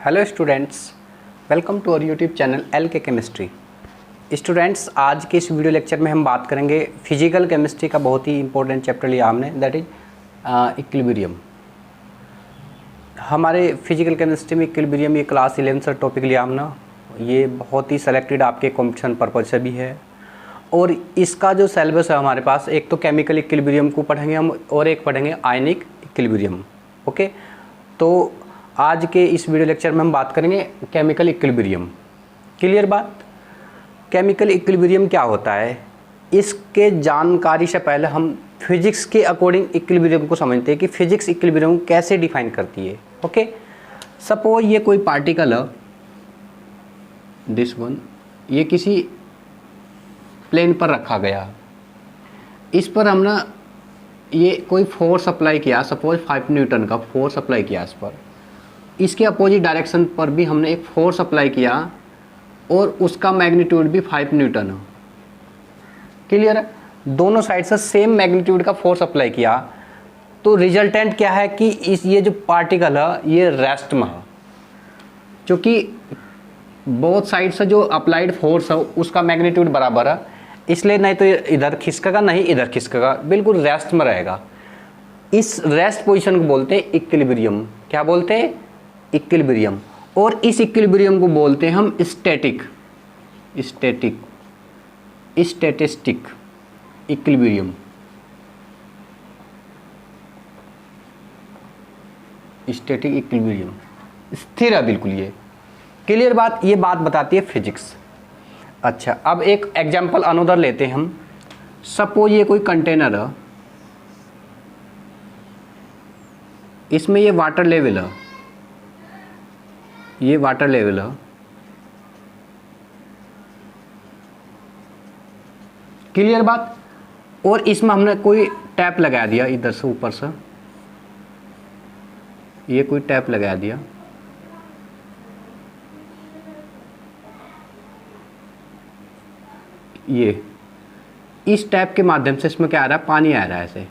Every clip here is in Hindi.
Hello students, welcome to our YouTube channel L K chemistry. Students, आज के इस वीडियो लेक्चर में हम बात करेंगे फिजिकल केमिस्ट्री का बहुत ही इंपॉर्टेंट चैप्टर लिया हमने, दैट इज इक्विलिब्रियम। हमारे फिजिकल केमिस्ट्री में इक्विलिब्रियम ये क्लास 11 से टॉपिक लिया हमने। ये बहुत ही सेलेक्टेड आपके कॉम्पिटिशन पर्पज से भी है और इसका जो सिलेबस है हमारे पास, एक तो केमिकल इक्विलिब्रियम को पढ़ेंगे हम और एक पढ़ेंगे आयनिक इक्विलिब्रियम। ओके, तो आज के इस वीडियो लेक्चर में हम बात करेंगे केमिकल इक्विलिब्रियम। क्लियर बात? केमिकल इक्विलिब्रियम क्या होता है, इसके जानकारी से पहले हम फिजिक्स के अकॉर्डिंग इक्विलिब्रियम को समझते हैं कि फिजिक्स इक्विलिब्रियम कैसे डिफाइन करती है। ओके, सपोज ये कोई पार्टिकल है, दिस वन, ये किसी प्लेन पर रखा गया, इस पर हमने ये कोई फोर्स अप्लाई किया, सपोज 5 न्यूटन का फोर्स अप्लाई किया इस पर। इसके अपोजिट डायरेक्शन पर भी हमने एक फोर्स अप्लाई किया और उसका मैग्नीट्यूड भी 5 न्यूटन है। क्लियर है? दोनों साइड से सेम मैग्नीट्यूड का फोर्स अप्लाई किया तो रिजल्टेंट क्या है कि ये जो पार्टिकल है ये रेस्ट में है, क्योंकि बोथ साइड से जो अप्लाइड फोर्स है उसका मैग्नीट्यूड बराबर है, इसलिए नहीं तो इधर खिसकेगा नहीं इधर खिसकेगा, बिल्कुल रेस्ट में रहेगा। इस रेस्ट पोजीशन को बोलते हैं इक्विलिब्रियम। क्या बोलते हैं? इक्विलिब्रियम। और इस इक्विलिब्रियम को बोलते हैं हम static statistic equilibrium. Static equilibrium स्थिर है बिल्कुल। ये क्लियर बात? ये बात बताती है फिजिक्स। अच्छा, अब एक एग्जांपल अनदर लेते हैं हम। सपोज ये कोई कंटेनर है, इसमें ये वाटर लेवल है, ये वाटर लेवल है। क्लियर बात? और इसमें हमने कोई टैप लगा दिया इधर से ऊपर से, ये कोई टैप लगा दिया, ये इस टैप के माध्यम से इसमें क्या आ रहा है, पानी आ रहा है ऐसे।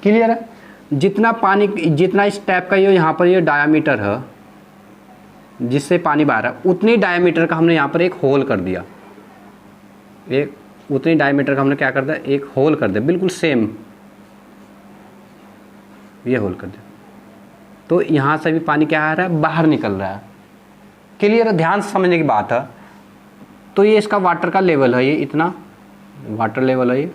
क्लियर है? जितना पानी, जितना इस टैप का ये यहाँ पर ये डायामीटर है जिससे पानी बाहर है, उतनी डायामीटर का हमने यहाँ पर एक होल कर दिया। एक उतनी डायामीटर का हमने क्या कर दिया, एक होल कर दिया, बिल्कुल सेम ये होल कर दिया। तो यहाँ से भी पानी क्या आ रहा है, बाहर निकल रहा है। क्लियर है? ध्यान से समझने की बात है। तो ये इसका वाटर का लेवल है, ये इतना वाटर लेवल है। ये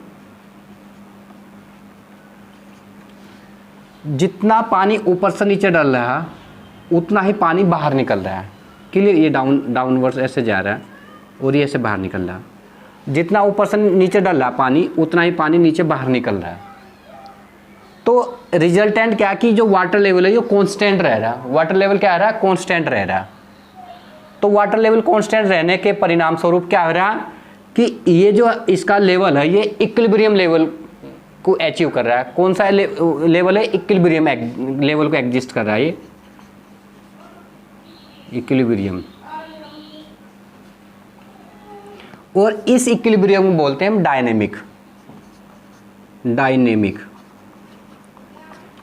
जितना पानी ऊपर से नीचे डल रहा है उतना ही पानी बाहर निकल रहा है। क्लियर? ये डाउनवर्ड्स ऐसे जा रहा है और ये ऐसे बाहर निकल रहा है। जितना ऊपर से नीचे डल रहा है पानी, उतना ही पानी नीचे बाहर निकल रहा है। तो रिजल्टेंट क्या कि जो वाटर लेवल है ये कांस्टेंट रह रहा है। वाटर लेवल क्या रहा है, कांस्टेंट रह रहा है। तो वाटर लेवल कांस्टेंट रहने के परिणाम स्वरूप क्या हो रहा है कि ये जो इसका लेवल है ये इक्विलिब्रियम लेवल को अचीव कर रहा है। कौन सा लेवल है? इक्विलिब्रियम लेवल को एग्जिस्ट कर रहा है ये इक्विलिब्रियम। और इस इक्विलिब्रियम को बोलते हैं हम डायनेमिक।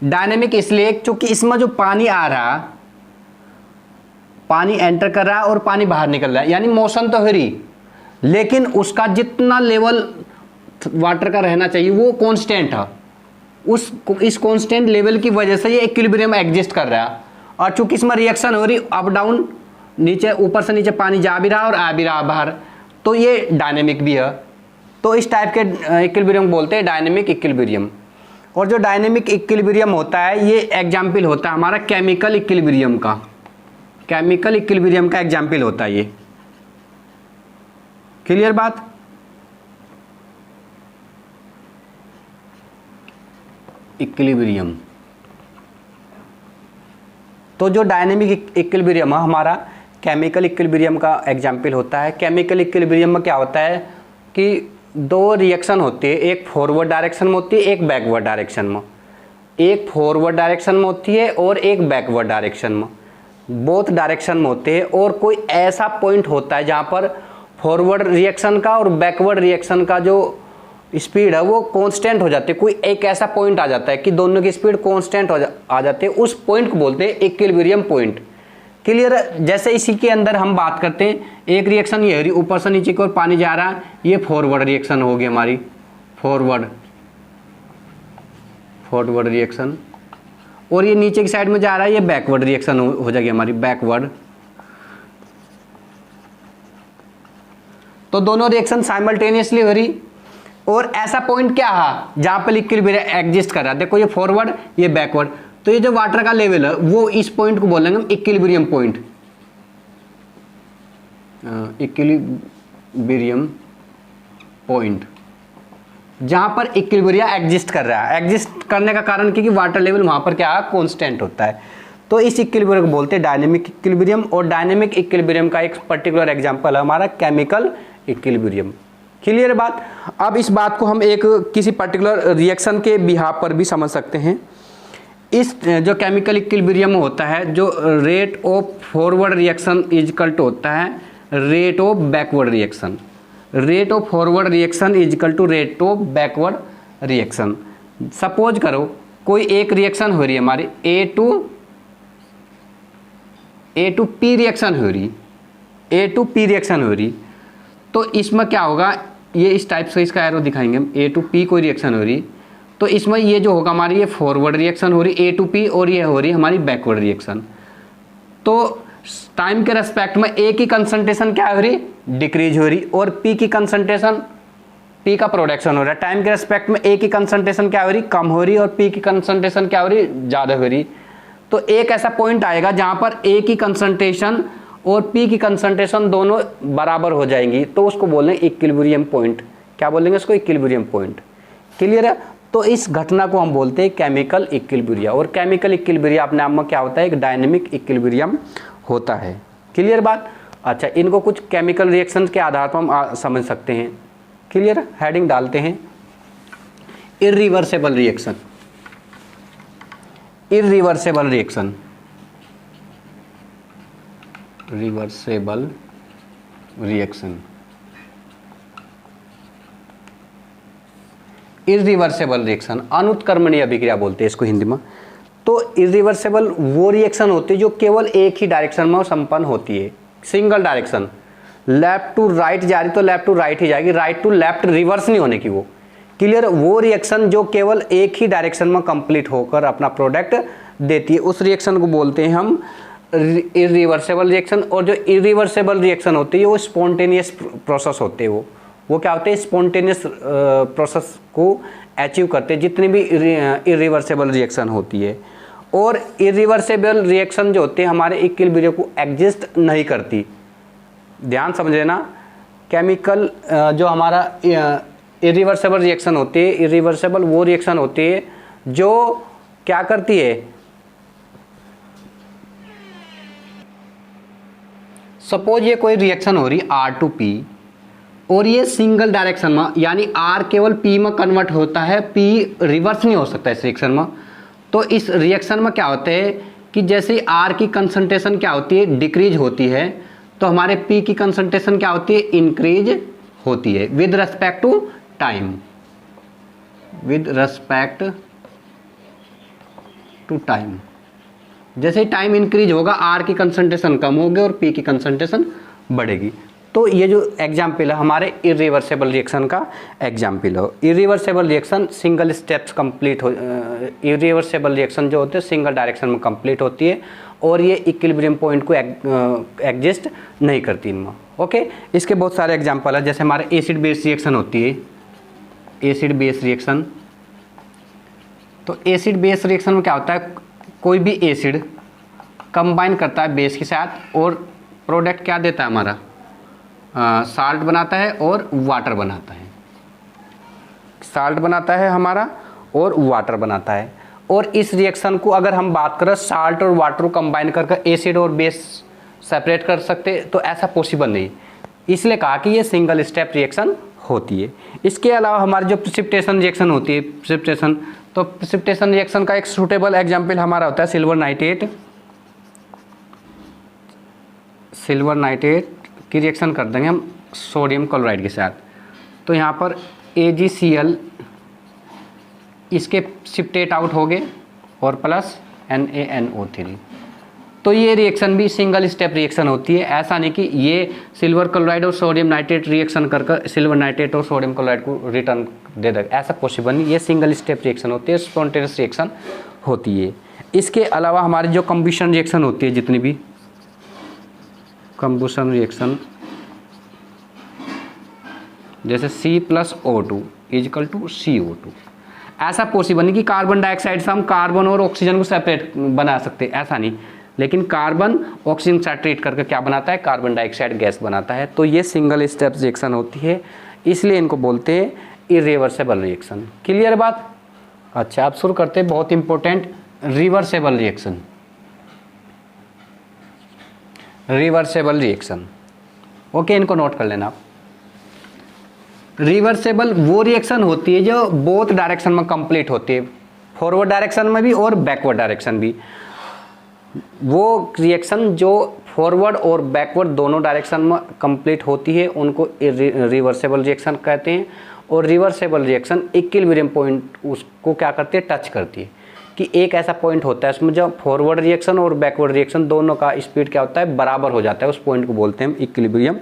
डायनेमिक इसलिए क्योंकि इसमें जो पानी आ रहा, पानी एंटर कर रहा है और पानी बाहर निकल रहा है, यानी मोशन तो हो रही, लेकिन उसका जितना लेवल वाटर का रहना चाहिए वो कांस्टेंट है। इस कांस्टेंट लेवल की वजह से ये इक्विलिब्रियम एग्जिस्ट कर रहा है। और चूंकि इसमें रिएक्शन हो रही, अप डाउन, नीचे ऊपर से नीचे पानी जा भी रहा और आ भी रहा बाहर, तो ये डायनेमिक भी है। तो इस टाइप के इक्विलिब्रियम बोलते हैं डायनेमिक इक्विलिब्रियम। और जो डायनेमिक इक्विलिब्रियम होता है ये एग्जाम्पल होता है हमारा केमिकल इक्विलिब्रियम का। केमिकल इक्विलिब्रियम का एग्जाम्पल होता है ये। क्लियर बात? इक्विलिब्रियम। तो जो डायनेमिक इक्विलिब्रियम है हमारा केमिकल इक्विलिब्रियम का एग्जाम्पल होता है। केमिकल इक्विलिब्रियम में क्या होता है कि दो रिएक्शन होती है, एक फॉरवर्ड डायरेक्शन में होती है, एक बैकवर्ड डायरेक्शन में। एक फॉरवर्ड डायरेक्शन में होती है और एक बैकवर्ड डायरेक्शन में, बोथ डायरेक्शन में होते हैं। और कोई ऐसा पॉइंट होता है जहाँ पर फॉरवर्ड रिएक्शन का और बैकवर्ड रिएक्शन का जो स्पीड है वो कांस्टेंट हो जाती है, कोई एक ऐसा पॉइंट आ जाता है कि दोनों की स्पीड कांस्टेंट आ जाती है, उस पॉइंट को बोलते हैं इक्विलिब्रियम पॉइंट। क्लियर है। जैसे इसी के अंदर हम बात करते हैं, एक रिएक्शन ये हो रही, ऊपर से नीचे की ओर पानी जा रहा है, ये फॉरवर्ड रिएक्शन होगी हमारी, फॉरवर्ड रिएक्शन, और ये नीचे की साइड में जा रहा है, ये बैकवर्ड रिएक्शन हो जाएगी हमारी, बैकवर्ड। तो दोनों रिएक्शन साइमल्टेनियसली हो रही, और ऐसा पॉइंट क्या है जहां पर इक्विलिब्रियम एग्जिस्ट कर रहा है, देखो ये फॉरवर्ड ये बैकवर्ड, तो ये जो वाटर का लेवल है वो इस पॉइंट को बोलेंगे हम इक्विलिब्रियम पॉइंट, इक्विलिब्रियम पॉइंट, जहां पर इक्विलिब्रियम एग्जिस्ट कर रहा है। एग्जिस्ट करने का कारण क्योंकि वाटर लेवल वहां पर क्या है, कांस्टेंट होता है। तो इस इक्विलिब्रियम को बोलते हैं डायनेमिक इक्विलिब्रियम, और डायनेमिक इक्विलिब्रियम का एक पर्टिकुलर एग्जांपल है हमारा केमिकल इक्विलिब्रियम। क्लियर बात। अब इस बात को हम एक किसी पर्टिकुलर रिएक्शन के बिहाफ पर भी समझ सकते हैं। इस जो केमिकल इक्विलिब्रियम होता है, जो rate of forward reaction is equal to होता है rate of backward reaction. Rate of forward reaction is equal to rate of backward reaction. Suppose करो कोई एक रिएक्शन हो रही है हमारी, ए टू पी रिएक्शन हो रही, ए टू पी रिएक्शन हो रही, तो इसमें क्या होगा, ये इस टाइप से इसका एरो दिखाएंगे हम, ए टू पी कोई रिएक्शन हो रही, तो इसमें ये जो होगा हमारी, ये फॉरवर्ड रिएक्शन हो रही ए टू पी, और ये हो रही हमारी बैकवर्ड रिएक्शन। तो टाइम के रेस्पेक्ट में ए की कंसंट्रेशन क्या हो रही, डिक्रीज हो रही, और पी की कंसंट्रेशन, पी का प्रोडक्शन हो रहा है, टाइम के रेस्पेक्ट में ए की कंसंट्रेशन क्या हो रही, कम हो रही, और पी की कंसंट्रेशन क्या हो रही, ज़्यादा हो रही। तो एक ऐसा पॉइंट आएगा जहां पर ए की कंसंट्रेशन और पी की कंसंट्रेशन दोनों बराबर हो जाएंगी, तो उसको बोलेंगे इक्विलिब्रियम पॉइंट। क्या बोलेंगे उसको, इक्विलिब्रियम पॉइंट। क्लियर है। तो इस घटना को हम बोलते हैं केमिकल इक्विलिब्रियम, और केमिकल इक्विलिब्रियम अपने आप में क्या होता है, एक डायनेमिक इक्विलिब्रियम होता है। क्लियर बात। अच्छा, इनको कुछ केमिकल रिएक्शन के आधार पर हम समझ सकते हैं। क्लियर। हेडिंग डालते हैं irreversible reaction. Irreversible reaction, reversible reaction, irreversible reaction, अनुत्क्रमणीय अभिक्रिया बोलते हैं इसको हिंदी में। तो इर्रिवर्सेबल वो रिएक्शन होती है जो केवल एक ही डायरेक्शन में संपन्न होती है, single direction, left to right जा रही तो लेफ्ट टू राइट ही जाएगी, राइट टू लेफ्ट रिवर्स नहीं होने की वो। क्लियर। वो रिएक्शन जो केवल एक ही डायरेक्शन में कंप्लीट होकर अपना प्रोडक्ट देती है, उस रिएक्शन को बोलते हैं हम इर्रिवर्सेबल रिएक्शन। और जो इर्रिवर्सेबल रिएक्शन होती है वो स्पॉन्टेनियस प्रोसेस होते हैं, वो क्या होते हैं, स्पॉन्टेनियस प्रोसेस को अचीव करते हैं जितनी भी इर्रिवर्सेबल रिएक्शन होती है। और इर्रिवर्सेबल रिएक्शन जो होते हैं हमारे इक्विलिब्रियम को एग्जिस्ट नहीं करती। ध्यान समझ लेना, केमिकल जो हमारा इर्रिवर्सेबल रिएक्शन होती है, इर्रिवर्सेबल वो रिएक्शन होती है जो क्या करती है, सपोज ये कोई रिएक्शन हो रही आर टू पी, और ये सिंगल डायरेक्शन में, यानी आर केवल पी में कन्वर्ट होता है, पी रिवर्स नहीं हो सकता इस रिएक्शन में। तो इस रिएक्शन में क्या होता है कि जैसे आर की कंसंट्रेशन क्या होती है, डिक्रीज होती है, तो हमारे पी की कंसंट्रेशन क्या होती है, इंक्रीज होती है with respect to time, with respect to time. जैसे टाइम इंक्रीज होगा आर की कंसंट्रेशन कम होगी और पी की कंसंट्रेशन बढ़ेगी। तो ये जो एग्जाम्पल है हमारे इर्रिवर्सेबल रिएक्शन का एग्जाम्पल हो। इर्रिवर्सेबल रिएक्शन सिंगल स्टेप्स कंप्लीट हो, इर्रिवर्सेबल रिएक्शन जो होते हैं सिंगल डायरेक्शन में कंप्लीट होती है, और ये इक्विलिब्रियम पॉइंट को एग्जिस्ट नहीं करती इनमें। ओके, इसके बहुत सारे एग्जाम्पल है, जैसे हमारे एसिड बेस रिएक्शन होती है, एसिड बेस रिएक्शन। तो एसिड बेस रिएक्शन में क्या होता है, कोई भी एसिड कंबाइन करता है बेस के साथ, और प्रोडक्ट क्या देता है हमारा, साल्ट बनाता है और वाटर बनाता है, साल्ट बनाता है हमारा और वाटर बनाता है। और इस रिएक्शन को अगर हम बात करें साल्ट और वाटर को कंबाइन करके एसिड और बेस सेपरेट कर सकते, तो ऐसा पॉसिबल नहीं, इसलिए कहा कि ये सिंगल स्टेप रिएक्शन होती है। इसके अलावा हमारी जो प्रेसिपिटेशन रिएक्शन होती है, प्रेसिपिटेशन, तो प्रेसिपिटेशन रिएक्शन का एक सूटेबल एग्जाम्पल हमारा होता है सिल्वर नाइट्रेट। सिल्वर नाइट्रेट की रिएक्शन कर देंगे हम सोडियम क्लोराइड के साथ, तो यहाँ पर AgCl इसके शिफ्टेट आउट हो गए और प्लस NaNO3। तो ये रिएक्शन भी सिंगल स्टेप रिएक्शन होती है। ऐसा नहीं कि ये सिल्वर क्लोराइड और सोडियम नाइट्रेट रिएक्शन कर सिल्वर नाइट्रेट और सोडियम क्लोराइड को रिटर्न दे देगा, ऐसा पॉसिबल नहीं। ये सिंगल स्टेप रिएक्शन होती है, स्पॉन्टेनियस रिएक्शन होती है। इसके अलावा हमारी जो कंबशन रिएक्शन होती है, जितनी भी कंबशन रिएक्शन, जैसे C+O2 = CO2, ऐसा पॉसिबल नहीं कि कार्बन डाइऑक्साइड से हम कार्बन और ऑक्सीजन को सेपरेट बना सकते, ऐसा नहीं। लेकिन कार्बन ऑक्सीजन के साथ ट्रीट करके क्या बनाता है, कार्बन डाइऑक्साइड गैस बनाता है। तो ये सिंगल स्टेप रिएक्शन होती है, इसलिए इनको बोलते हैं इरिवर्सिबल रिएक्शन। क्लियर बात? अच्छा, अब शुरू करते हैं बहुत important reversible reaction. Reversible reaction, okay, इनको नोट कर लेना आप। रिवर्सेबल वो रिएक्शन होती है जो बोथ डायरेक्शन में कंप्लीट होती है, फॉरवर्ड डायरेक्शन में भी और बैकवर्ड डायरेक्शन भी। वो रिएक्शन जो फॉरवर्ड और बैकवर्ड दोनों डायरेक्शन में कंप्लीट होती है उनको रिवर्सेबल रिएक्शन कहते हैं। और रिवर्सेबल रिएक्शन इक्विलिब्रियम पॉइंट उसको क्या करती है, टच करती है। कि एक ऐसा पॉइंट होता है उसमें जब फॉरवर्ड रिएक्शन और बैकवर्ड रिएक्शन दोनों का स्पीड क्या होता है, बराबर हो जाता है। उस पॉइंट को बोलते हैं equilibrium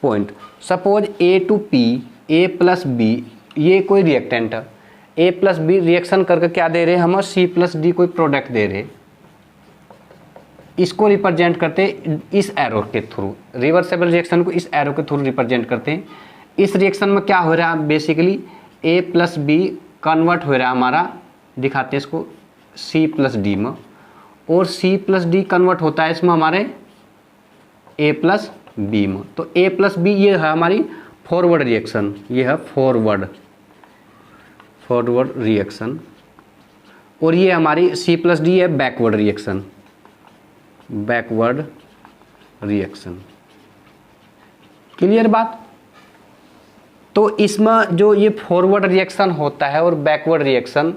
point. Suppose A to P, A+B ये कोई रिएक्टेंट है, A+B रिएक्शन करके क्या दे रहे हैं, हम C+D कोई प्रोडक्ट दे रहे हैं। इसको रिप्रेजेंट करते हैं इस एरो के थ्रू, रिवर्सेबल रिएक्शन को इस एरो के थ्रू रिप्रेजेंट करते हैं। इस रिएक्शन में क्या हो रहा है, बेसिकली A+B कन्वर्ट हो रहा है हमारा, दिखाते हैं इसको C+D में, और C+D कन्वर्ट होता है इसमें हमारे A+B में। तो A+B ये है हमारी फॉरवर्ड रिएक्शन, ये है फॉरवर्ड रिएक्शन, और ये हमारी C+D है backward reaction, backward reaction. Clear बात? तो इसमें जो ये फॉरवर्ड रिएक्शन होता है और बैकवर्ड रिएक्शन,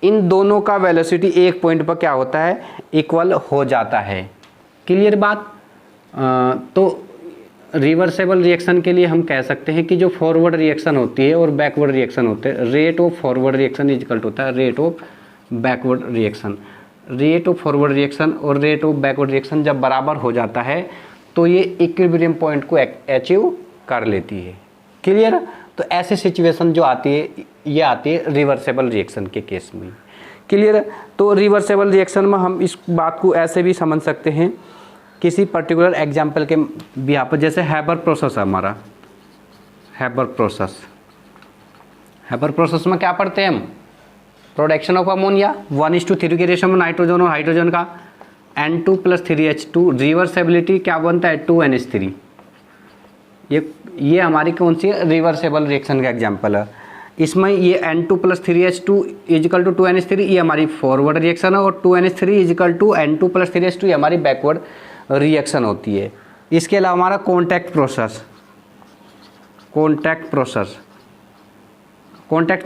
इन दोनों का वेलोसिटी एक पॉइंट पर क्या होता है, इक्वल हो जाता है। क्लियर बात? तो रिवर्सेबल रिएक्शन के लिए हम कह सकते हैं कि जो फॉरवर्ड रिएक्शन होती है और बैकवर्ड रिएक्शन होते हैं, rate of forward reaction equal होता है rate of backward reaction. Rate of forward reaction और रेट ऑफ बैकवर्ड रिएक्शन जब बराबर हो जाता है तो ये इक्विलिब्रियम पॉइंट को अचीव कर लेती है। क्लियर? तो ऐसी सिचुएशन जो आती है, ये आती है रिवर्सेबल रिएक्शन के केस में। क्लियर? तो रिवर्सेबल रिएक्शन में हम इस बात को ऐसे भी समझ सकते हैं, किसी पर्टिकुलर एग्जाम्पल के बिहार पर, जैसे हैबर प्रोसेस है हमारा, हैबर प्रोसेस में क्या पढ़ते हैं हम, प्रोडक्शन ऑफ अमोनिया 1:3 के रेशो में नाइट्रोजन और हाइड्रोजन का, N2 + 3H2, रिवर्सेबिलिटी क्या बनता है 2NH3। ये हमारी कौन सी रिवर्सेबल रिएक्शन का एग्जाम्पल है। इसमें ये N2 + 3H2 = 2NH3 ये हमारी फॉरवर्ड रिएक्शन है, और 2NH3 = N2 + 3H2 ये हमारी बैकवर्ड रिएक्शन होती है। इसके अलावा हमारा कॉन्टैक्ट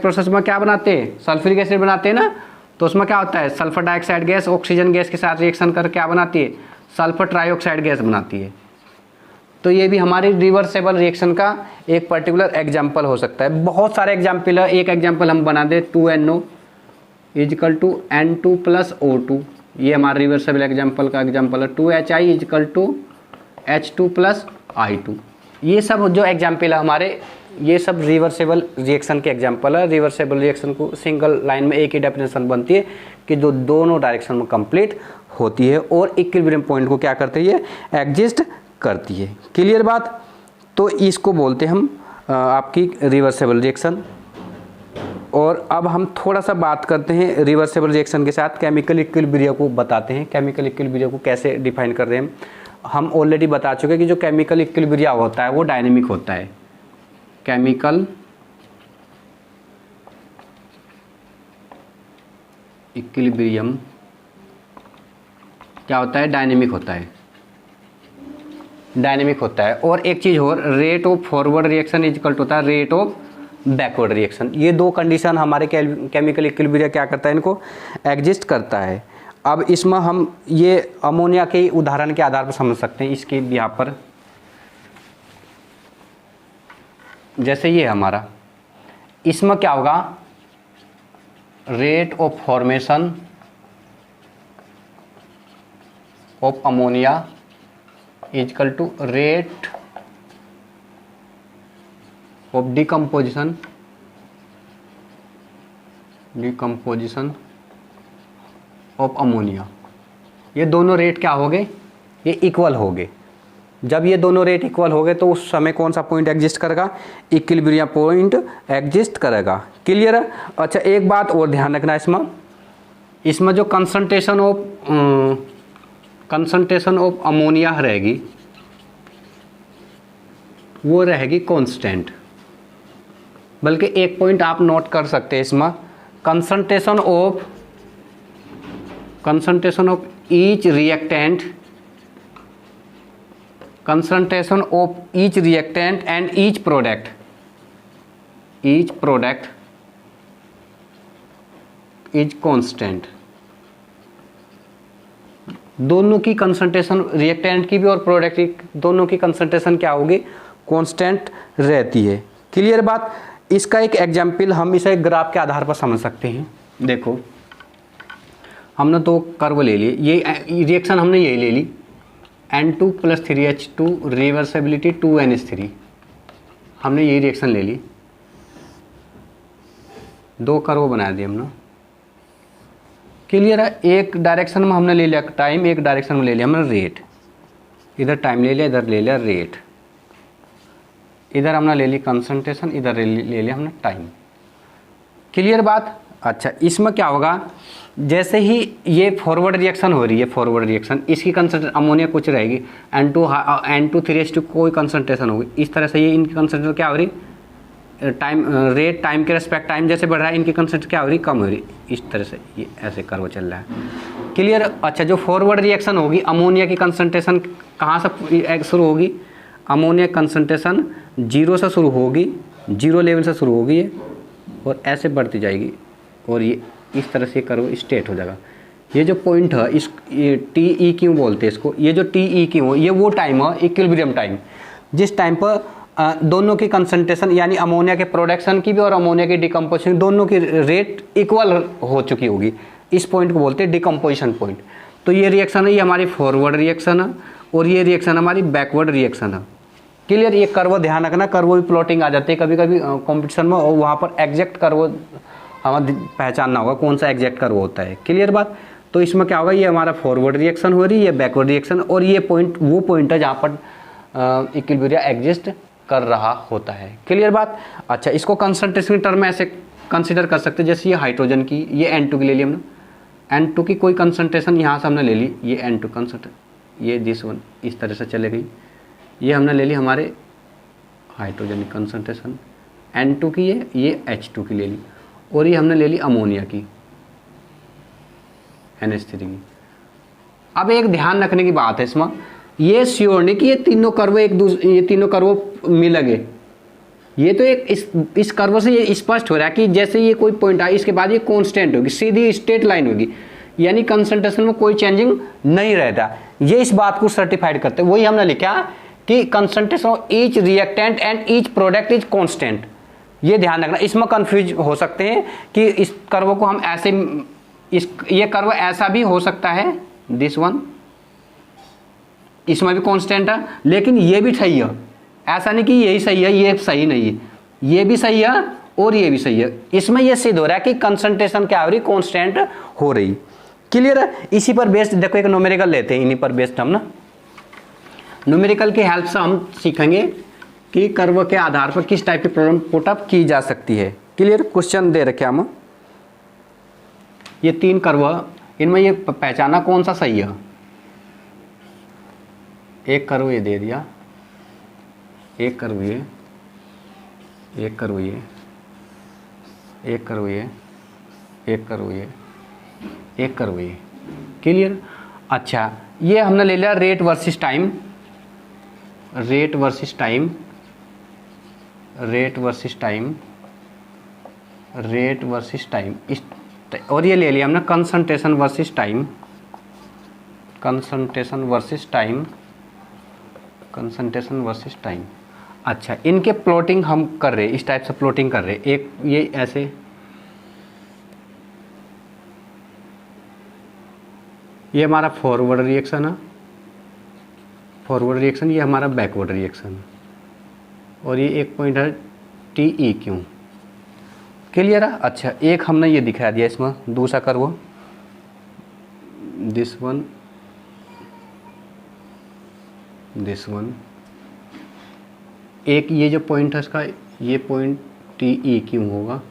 प्रोसेस में क्या बनाते हैं, सल्फ्यूरिक एसिड बनाते हैं ना। तो उसमें क्या होता है, sulphur dioxide gas oxygen gas के साथ रिएक्शन कर क्या बनाती है, सल्फर ट्राइऑक्साइड गैस बनाती है। तो ये भी हमारी रिवर्सेबल रिएक्शन का एक पर्टिकुलर एग्जाम्पल हो सकता है। बहुत सारे एग्जाम्पल है, एक एग्जाम्पल हम बना दे 2NO = N2 + O2, ये हमारा रिवर्सेबल एग्जाम्पल का एग्जाम्पल है। 2HI = H2 + I2। ये सब जो एग्जाम्पल है हमारे, ये सब रिवर्सेबल रिएक्शन के एग्जाम्पल है। रिवर्सेबल रिएक्शन को सिंगल लाइन में एक ही डेफिनेशन बनती है कि जो दोनों डायरेक्शन में कंप्लीट होती है और इक्विलिब्रियम पॉइंट को क्या करती है, एग्जिस्ट करती है। क्लियर बात? तो इसको बोलते हैं हम आपकी रिवर्सेबल रिएक्शन। और अब हम थोड़ा सा बात करते हैं रिवर्सेबल रिएक्शन के साथ केमिकल इक्विलिब्रियम को बताते हैं। केमिकल इक्विलिब्रियम को कैसे डिफाइन कर रहे हैं हम ऑलरेडी बता चुके हैं कि जो केमिकल इक्विलिब्रियम होता है वो डायनेमिक होता है। केमिकल इक्विलिब्रियम क्या होता है, डायनेमिक होता है, डायनेमिक होता है। और एक चीज़ और, rate of forward reaction equal होता है रेट ऑफ बैकवर्ड रिएक्शन। ये दो कंडीशन हमारे केमिकल इक्विलिब्रियम क्या करता है, इनको एग्जिस्ट करता है। अब इसमें हम ये अमोनिया के उदाहरण के आधार पर समझ सकते हैं। इसके यहाँ पर जैसे ये हमारा इसमें क्या होगा, rate of formation of ammonia is equal to rate of decomposition of ammonia. ये दोनों रेट क्या हो गए, ये इक्वल हो गए। जब ये दोनों रेट इक्वल हो गए तो उस समय कौन सा पॉइंट एग्जिस्ट करेगा, इक्विलिब्रियम पॉइंट एग्जिस्ट करेगा। क्लियर है। अच्छा एक बात और ध्यान रखना, इसमें जो कंसंट्रेशन ऑफ अमोनिया रहेगी वो रहेगी कांस्टेंट। बल्कि एक पॉइंट आप नोट कर सकते हैं इसमें, concentration of each reactant and each product is constant. दोनों की कंसंट्रेशन, रिएक्टेंट की भी और प्रोडक्ट की, दोनों की कंसंट्रेशन क्या होगी, कांस्टेंट रहती है। क्लियर बात। इसका एक एग्जाम्पल हम इसे ग्राफ के आधार पर समझ सकते हैं। देखो हमने तो कर्व ले लिए, ये रिएक्शन हमने यही ले ली, N2 + 3H2 रिवर्सिबिलिटी 2NH3, हमने यही रिएक्शन ले ली, दो कर्व बना दिए हमने। क्लियर है। एक डायरेक्शन में हमने ले लिया टाइम, एक डायरेक्शन में ले लिया हमने रेट। इधर टाइम ले लिया, इधर ले लिया रेट, इधर हमने ले ली कंसंट्रेशन, इधर ले लिया हमने टाइम। क्लियर बात। अच्छा इसमें क्या होगा, जैसे ही ये फॉरवर्ड रिएक्शन हो रही है, फॉरवर्ड रिएक्शन, इसकी कंसंट्रेशन अमोनिया कुछ रहेगी, N2 3H2 कोई कंसंट्रेशन होगी। इस तरह से ये इनकी कंसंट्रेशन क्या हो रही, टाइम रेट टाइम के रेस्पेक्ट टाइम जैसे बढ़ रहा है, इनकी कंसंट्रेशन क्या हो रही, कम हो रही। इस तरह से ये ऐसे कर्व चल रहा है। क्लियर। अच्छा जो फॉरवर्ड रिएक्शन होगी, अमोनिया की कंसंट्रेशन कहाँ से शुरू होगी, अमोनिया कंसंट्रेशन 0 से शुरू होगी, 0 लेवल से शुरू होगी और ऐसे बढ़ती जाएगी और ये इस तरह से कर्व स्ट्रेट हो जाएगा। ये जो पॉइंट है, इस ये TE बोलते हैं इसको, ये जो TE ये वो टाइम है, इक्विलिब्रियम टाइम, जिस टाइम पर दोनों की कंसंट्रेशन यानी अमोनिया के प्रोडक्शन की भी और अमोनिया की डिकम्पोजिशन दोनों की रेट इक्वल हो चुकी होगी। इस पॉइंट को बोलते हैं डिकम्पोजिशन पॉइंट। तो ये रिएक्शन है, ये हमारी फॉरवर्ड रिएक्शन है और ये रिएक्शन हमारी बैकवर्ड रिएक्शन है। क्लियर। ये कर्व ध्यान रखना, कर्व भी प्लॉटिंग आ जाती है कभी कभी कॉम्पिटिशन में, और वहाँ पर एग्जैक्ट कर्व हमें पहचानना होगा कौन सा एग्जैक्ट कर्व होता है। क्लियर बात। तो इसमें क्या होगा, ये हमारा फॉरवर्ड रिएक्शन हो रही है, ये बैकवर्ड रिएक्शन, और ये पॉइंट वो पॉइंट है जहाँ पर इक्विलिब्रियम एग्जिस्ट कर रहा होता है। क्लियर बात। अच्छा इसको कंसंट्रेशन टर्म में ऐसे कंसिडर कर सकते हैं, जैसे ये हाइड्रोजन की, ये N2 की ले ली हमने, N2 की कोई कंसंट्रेशन यहाँ से हमने ले ली, ये N2 कंसंट्रेशन, ये दिस वन इस तरह से चले गई, ये हमने ले ली हमारे हाइड्रोजन की कंसंट्रेशन N2 की, ये H2 की ले ली, और ये हमने ले ली अमोनिया की NH3 की। अब एक ध्यान रखने की बात है इसमें, ये श्योर नहीं कि ये तीनों कर्व मिल गए। ये तो एक इस कर्व से ये स्पष्ट हो रहा है कि जैसे ये कोई पॉइंट आए इसके बाद ये कांस्टेंट होगी, सीधी स्ट्रेट लाइन होगी, यानी कंसंट्रेशन में कोई चेंजिंग नहीं रहता। ये इस बात को सर्टिफाइड करते हैं। वही हमने लिखा कि concentration of each reactant and each product is constant. ये ध्यान रखना। इसमें कंफ्यूज हो सकते हैं कि इस कर्व को हम ऐसे, ये कर्व ऐसा भी हो सकता है, दिस वन, इसमें भी कांस्टेंट है, लेकिन ये भी सही है। ऐसा नहीं कि यही सही है, ये सही नहीं है, ये भी सही है और ये भी सही है। इसमें ये सिद्ध हो रहा है कि कंसंट्रेशन क्या हो रही, कांस्टेंट हो रही। क्लियर है। इसी पर बेस्ड देखो एक न्यूमेरिकल लेते हैं, इन्हीं पर बेस्ड हम ना न्यूमेरिकल की हेल्प से हम सीखेंगे कि कर्व के आधार पर किस टाइप की प्रॉब्लम पुटअप की जा सकती है। क्लियर। क्वेश्चन दे रखे हम, ये 3 कर्व, इनमें ये पहचाना कौन सा सही है। एक कर्व ये दे दिया, एक कर्व ये, एक कर्व ये, एक कर्व ये, एक कर्व ये, एक कर्व ये। क्लियर। अच्छा ये हमने ले लिया rate versus time, rate versus time, rate versus time, rate versus time, और ये ले लिया हमने concentration versus time, concentration versus time, concentration versus time. अच्छा, इनके प्लॉटिंग हम कर रहे, इस टाइप से प्लॉटिंग कर रहे, एक ये ऐसे, ये हमारा फॉरवर्ड रिएक्शन है, फॉरवर्ड रिएक्शन, ये हमारा बैकवर्ड रिएक्शन, और ये एक पॉइंट है टी ई क्यू। क्लियर है। अच्छा, एक हमने ये दिखा दिया इसमें दूसरा curve, this one, this one, एक ये जो पॉइंट है इसका, ये पॉइंट टी ई क्यू होगा।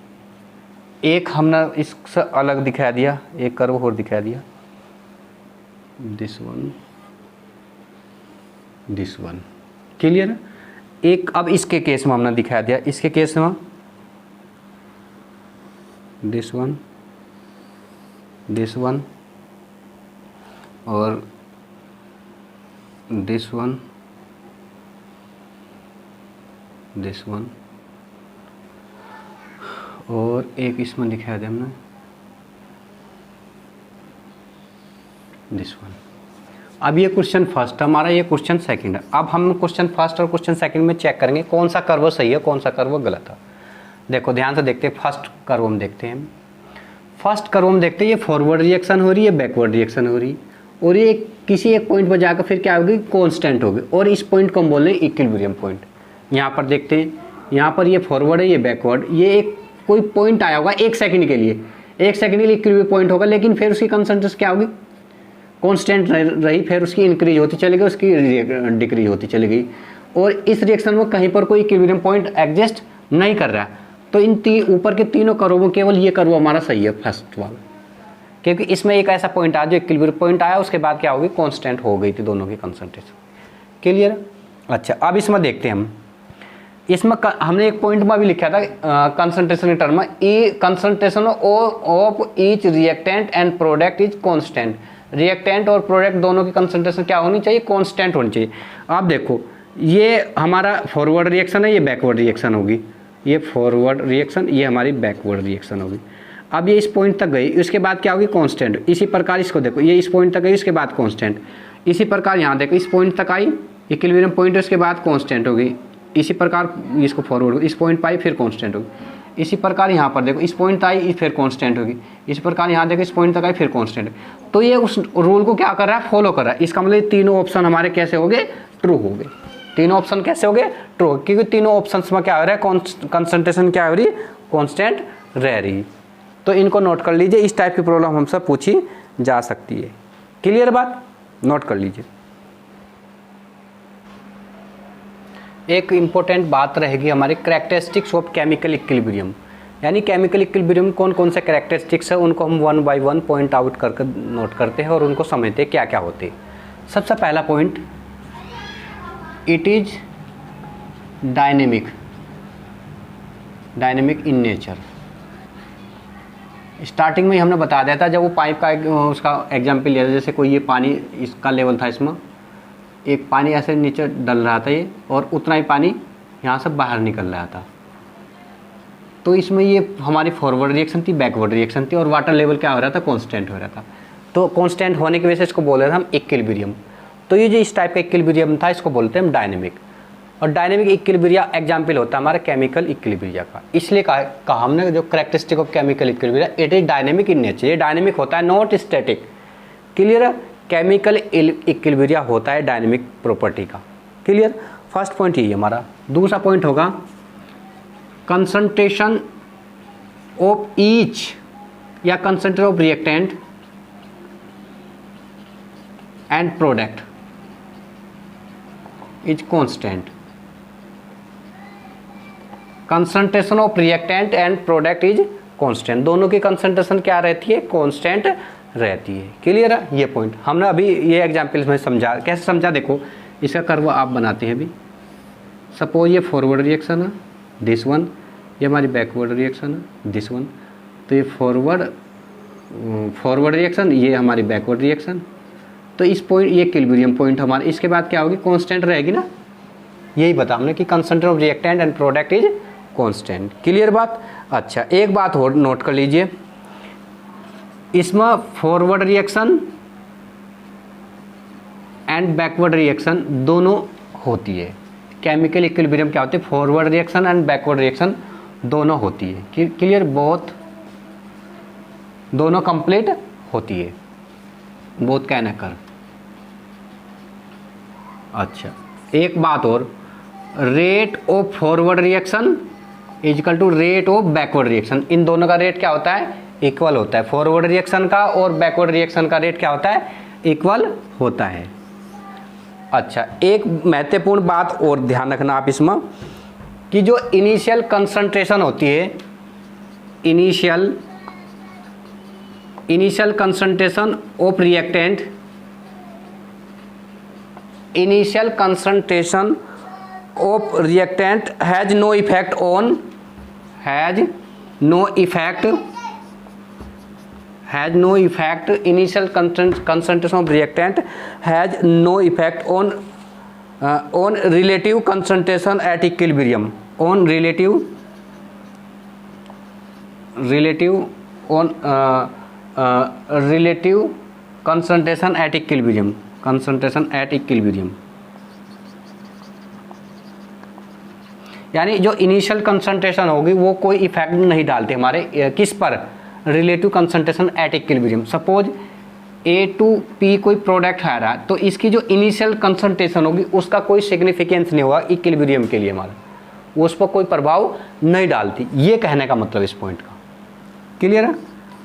एक हमने इससे अलग दिखा दिया, एक कर्व और दिखा दिया, this one, this one. Clear. एक अब इसके केस में हमने दिखा दिया, इसके केस में दिस वन, दिस वन और दिस वन, दिस वन, और एक इसमें दिखाया दिया हमने दिस वन। अब ये क्वेश्चन फर्स्ट हमारा, ये क्वेश्चन सेकंड है। अब हम क्वेश्चन फर्स्ट और क्वेश्चन सेकंड में चेक करेंगे कौन सा कर्व सही है, कौन सा कर्व गलत है। देखो ध्यान से देखते हैं, फर्स्ट कर्व हम देखते हैं, फर्स्ट कर्व हम देखते हैं, ये फॉरवर्ड रिएक्शन हो रही है, बैकवर्ड रिएक्शन हो रही है, और ये किसी एक पॉइंट पर जाकर फिर क्या होगी, कांस्टेंट होगी, और इस पॉइंट को हम बोल रहे हैं इक्विलिब्रियम पॉइंट। यहाँ पर देखते हैं, यहाँ पर ये फॉरवर्ड है, ये बैकवर्ड, ये एक कोई पॉइंट आया होगा एक सेकंड के लिए, एक सेकंड के लिए इक्विलिब्रियम पॉइंट होगा, लेकिन फिर उसकी कंसंट्रेशन क्या होगी, कांस्टेंट रही, फिर उसकी इंक्रीज होती चली गई, उसकी डिक्रीज होती चली गई, और इस रिएक्शन में कहीं पर कोई इक्विलिब्रियम पॉइंट एग्जिस्ट नहीं कर रहा। तो इन ऊपर के तीनों कर्वों में केवल ये कर्व हमारा सही है, फर्स्ट वाला, क्योंकि इसमें एक ऐसा पॉइंट आया जो इक्विलिब्रियम पॉइंट आया, उसके बाद क्या होगी, कांस्टेंट हो गई थी दोनों की कंसंट्रेशन। क्लियर। अच्छा, अब इसमें देखते हैं हम, इसमें हमने एक पॉइंट में भी लिखा था कंसंट्रेशन टर्म में, ई concentration of each reactant and product is constant. Reactant और प्रोडक्ट दोनों की कंसंट्रेशन क्या होनी चाहिए, कांस्टेंट होनी चाहिए। आप देखो, ये हमारा फॉरवर्ड रिएक्शन है, ये बैकवर्ड रिएक्शन होगी, ये फॉरवर्ड रिएक्शन, ये हमारी बैकवर्ड रिएक्शन होगी। अब ये इस पॉइंट तक गई, उसके बाद क्या होगी, कांस्टेंट। इसी प्रकार इसको देखो, ये इस पॉइंट तक गई, उसके बाद कांस्टेंट। इसी प्रकार यहाँ देखो, इस पॉइंट तक आई, इक्विलिब्रियम पॉइंट, उसके बाद कांस्टेंट होगी। इसी प्रकार इसको फॉरवर्ड, इस पॉइंट पर आई, फिर कांस्टेंट होगी। इसी प्रकार यहाँ पर देखो, इस पॉइंट आई, फिर कांस्टेंट होगी। इस प्रकार यहाँ देखो, इस पॉइंट तक आई, फिर कांस्टेंट। तो ये उस रूल को क्या कर रहा है, फॉलो कर रहा है। इसका मतलब तीनों ऑप्शन हमारे कैसे हो गए, ट्रू हो गए। तीनों ऑप्शन कैसे हो गए, ट्रू, क्योंकि तीनों ऑप्शंस में क्या हो रहा है, कंसंट्रेशन क्या हो रही है, कांस्टेंट रह रही। तो इनको नोट कर लीजिए, इस टाइप की प्रॉब्लम हमसे पूछी जा सकती है। क्लियर बात, नोट कर लीजिए। एक इम्पोर्टेंट बात रहेगी हमारी, कैरेक्टरिस्टिक्स ऑफ केमिकल इक्विलिब्रियम, यानी केमिकल इक्विलिब्रियम कौन कौन से कैरेक्टरिस्टिक्स है, उनको हम one by one point out करके नोट करते हैं और उनको समझते हैं क्या क्या होते हैं। सबसे पहला point, it is dynamic, dynamic in nature. Starting में ही हमने बता दिया था, जब वो पाइप का उसका एग्जाम्पल लिया था, जैसे कोई ये पानी इसका लेवल था, इसमें एक पानी ऐसे नीचे डल रहा था ये, और उतना ही पानी यहाँ से बाहर निकल रहा था। तो इसमें ये हमारी फॉरवर्ड रिएक्शन थी, बैकवर्ड रिएक्शन थी, और वाटर लेवल क्या हो रहा था, कांस्टेंट हो रहा था। तो कांस्टेंट होने की वजह से इसको बोल रहे थे हम इक्विलिब्रियम। तो ये जो इस टाइप का इक्विलिब्रियम था, इसको बोलते हैं हम डायनेमिक। और डायनेमिक इक्विलिब्रिया एग्जाम्पल होता है हमारा केमिकल इक्विलिब्रिया का। इसलिए कहा हमने, जो characteristic of chemical equilibria, it is dynamic in nature. ये डायनेमिक होता है, नॉट स्टैटिक। क्लियर है। केमिकल इक्विलिब्रिया होता है डायनेमिक प्रॉपर्टी का। क्लियर। फर्स्ट पॉइंट यही हमारा। दूसरा पॉइंट होगा कंसंट्रेशन ऑफ ईच या concentration of reactant and product is constant. Concentration of reactant and product is constant. दोनों की कंसंट्रेशन क्या रहती है, कांस्टेंट रहती है। क्लियर है। ये पॉइंट हमने अभी ये एग्जाम्पल्स में समझा। कैसे समझा, देखो इसका कर्व आप बनाते हैं अभी। सपोज ये फॉरवर्ड रिएक्शन है, दिस वन, ये हमारी बैकवर्ड रिएक्शन है, दिस वन। तो ये फॉरवर्ड रिएक्शन, ये हमारी बैकवर्ड रिएक्शन। तो इस पॉइंट, ये इक्विलिब्रियम पॉइंट हमारे, इसके बाद क्या होगी, कांस्टेंट रहेगी ना। यही बता हमने कि concentration of reactant and product is constant. Clear बात। अच्छा, एक बात और नोट कर लीजिए, इसमें forward reaction and backward reaction दोनों होती है। केमिकल इक्विलिब्रियम क्या होती है, forward reaction and backward reaction दोनों होती है। क्लियर, दोनों कंप्लीट होती है, बोथ कैन अकर। अच्छा, एक बात और, rate of forward reaction is equal to rate of backward reaction, इन दोनों का रेट क्या होता है, इक्वल होता है। फॉरवर्ड रिएक्शन का और बैकवर्ड रिएक्शन का रेट क्या होता है, इक्वल होता है। अच्छा, एक महत्वपूर्ण बात और ध्यान रखना आप इसमें, कि जो इनिशियल कंसंट्रेशन होती है, initial concentration of reactant, initial concentration of reactant has no effect on, initial concentration of reactant has no effect on relative concentration at equilibrium, on relative concentration at equilibrium, यानी जो इनिशियल कंसंट्रेशन होगी वो कोई इफेक्ट नहीं डालते हमारे किस पर, relative concentration at equilibrium. Suppose A to P कोई प्रोडक्ट आ रहा है, तो इसकी जो इनिशियल कंसंट्रेशन होगी उसका कोई सिग्निफिकेंस नहीं होगा इक्विलिब्रियम के लिए हमारा, वो उस पर कोई प्रभाव नहीं डालती, ये कहने का मतलब इस पॉइंट का। क्लियर है?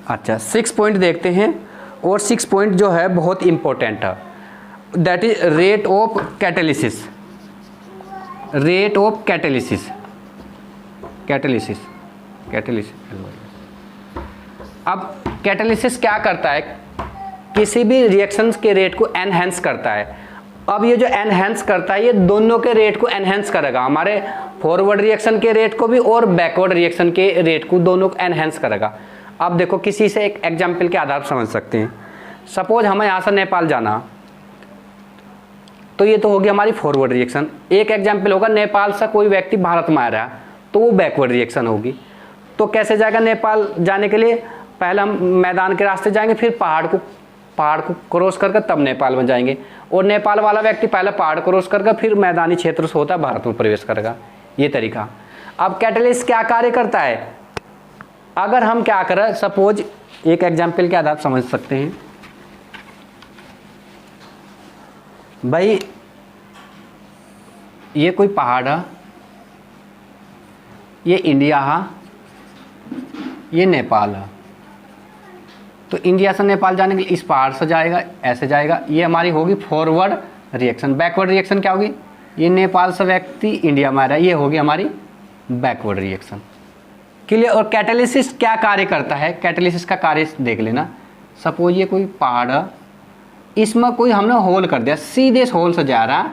अच्छा, 6 पॉइंट देखते हैं, और 6 पॉइंट जो है बहुत इंपॉर्टेंट है, that is rate of catalysis. Rate of catalysis, अब कैटालिसिस क्या करता है, किसी भी रिएक्शंस के रेट को एनहेंस करता है। अब ये जो एनहेंस करता है, ये दोनों के रेट को एनहेंस करेगा, हमारे फॉरवर्ड रिएक्शन के रेट को भी और बैकवर्ड रिएक्शन के रेट को, दोनों को एनहेंस करेगा। अब देखो, किसी से एक एग्जाम्पल के आधार पर समझ सकते हैं। सपोज हमें यहाँ से नेपाल जाना, तो ये तो होगी हमारी फॉरवर्ड रिएक्शन। एक एग्जाम्पल होगा, नेपाल से कोई व्यक्ति भारत में आ रहा है, तो वो बैकवर्ड रिएक्शन होगी। तो कैसे जाएगा नेपाल जाने के लिए, पहले हम मैदान के रास्ते जाएंगे, फिर पहाड़ को क्रॉस करके तब नेपाल में जाएंगे, और नेपाल वाला व्यक्ति पहले पहाड़ क्रॉस करके फिर मैदानी क्षेत्र से होता है भारत में प्रवेश करेगा, ये तरीका। अब कैटलिस्ट क्या कार्य करता है, अगर हम क्या करें, सपोज एक एग्जाम्पल के आधार पर समझ सकते हैं भाई, ये कोई पहाड़ है, ये इंडिया है, ये नेपाल है। तो इंडिया से नेपाल जाने के लिए इस पहाड़ से जाएगा, ऐसे जाएगा, ये हमारी होगी फॉरवर्ड रिएक्शन। बैकवर्ड रिएक्शन क्या होगी, ये नेपाल से व्यक्ति इंडिया में आ रहा है, ये होगी हमारी बैकवर्ड रिएक्शन। क्लियर? और कैटालिसिस क्या कार्य करता है, कैटालिसिस का कार्य देख लेना। सपोज ये कोई पहाड़ है, इसमें कोई हमने होल कर दिया, सीधे इस होल से जा रहा,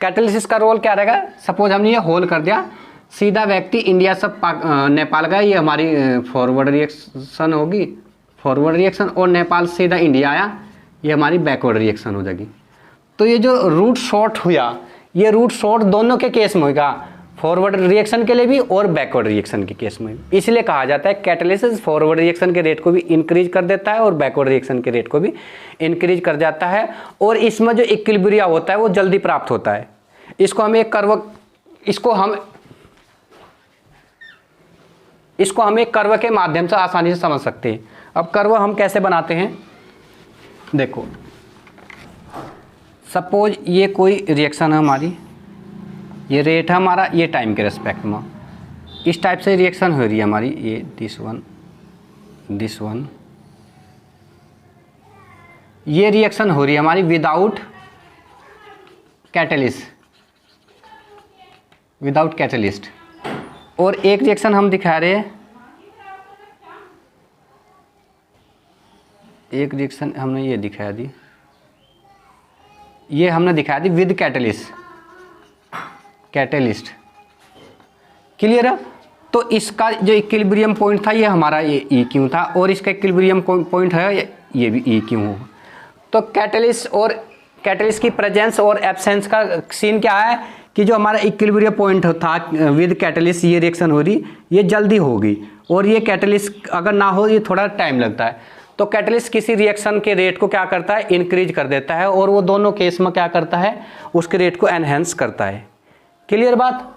कैटालिसिस का रोल क्या रहेगा, सपोज हमने ये होल कर दिया, सीधा व्यक्ति इंडिया से नेपाल गया, ये हमारी फॉरवर्ड रिएक्शन होगी, फॉरवर्ड रिएक्शन, और नेपाल से सीधा इंडिया आया, ये हमारी बैकवर्ड रिएक्शन हो जाएगी। तो ये जो रूट शॉर्ट हुआ, ये रूट शॉर्ट दोनों के केस में होगा, फॉरवर्ड रिएक्शन के लिए भी और बैकवर्ड रिएक्शन के केस में। इसलिए कहा जाता है कैटालिसिस फॉरवर्ड रिएक्शन के रेट को भी इंक्रीज कर देता है और बैकवर्ड रिएक्शन के रेट को भी इंक्रीज कर जाता है, और इसमें जो इक्विलिब्रियम होता है वो जल्दी प्राप्त होता है। इसको हम एक कर्व के माध्यम से आसानी से समझ सकते हैं। अब कर्व हम कैसे बनाते हैं, देखो सपोज ये कोई रिएक्शन है हमारी, ये रेट है हमारा, ये टाइम के रेस्पेक्ट में, इस टाइप से रिएक्शन हो रही है हमारी, ये दिस वन, ये रिएक्शन हो रही है हमारी विदाउट कैटलिस्ट। और एक रिएक्शन हम दिखा रहे हैं, एक रिएक्शन हमने ये दिखा दी, ये हमने दिखाया दी विद कैटलिस्ट। क्लियर है? तो इसका जो इक्विलिब्रियम पॉइंट था ये हमारा ये ई क्यू था, और इसका इक्विलिब्रियम पॉइंट है ये भी ई क्यू हो। तो कैटलिस्ट की प्रेजेंस और एब्सेंस का सीन क्या है कि जो हमारा इक्विलिब्रियम पॉइंट था विद कैटलिस्ट, ये रिएक्शन हो रही, ये जल्दी होगी, और ये कैटलिस्ट अगर ना हो ये थोड़ा टाइम लगता है। तो कैटलिस्ट किसी रिएक्शन के रेट को क्या करता है, इंक्रीज कर देता है, और वो दोनों केस में क्या करता है, उसके रेट को एनहेंस करता है। क्लियर बात।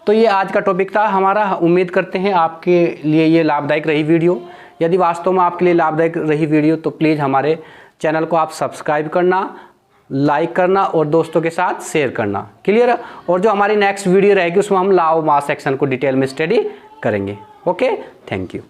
तो ये आज का टॉपिक था हमारा। उम्मीद करते हैं आपके लिए ये लाभदायक रही वीडियो। यदि वास्तव में आपके लिए लाभदायक रही वीडियो तो प्लीज़ हमारे चैनल को आप सब्सक्राइब करना, लाइक करना और दोस्तों के साथ शेयर करना। क्लियर। और जो हमारी नेक्स्ट वीडियो रहेगी उसमें हम लॉ ऑफ मास एक्शन को डिटेल में स्टडी करेंगे। Okay, thank you.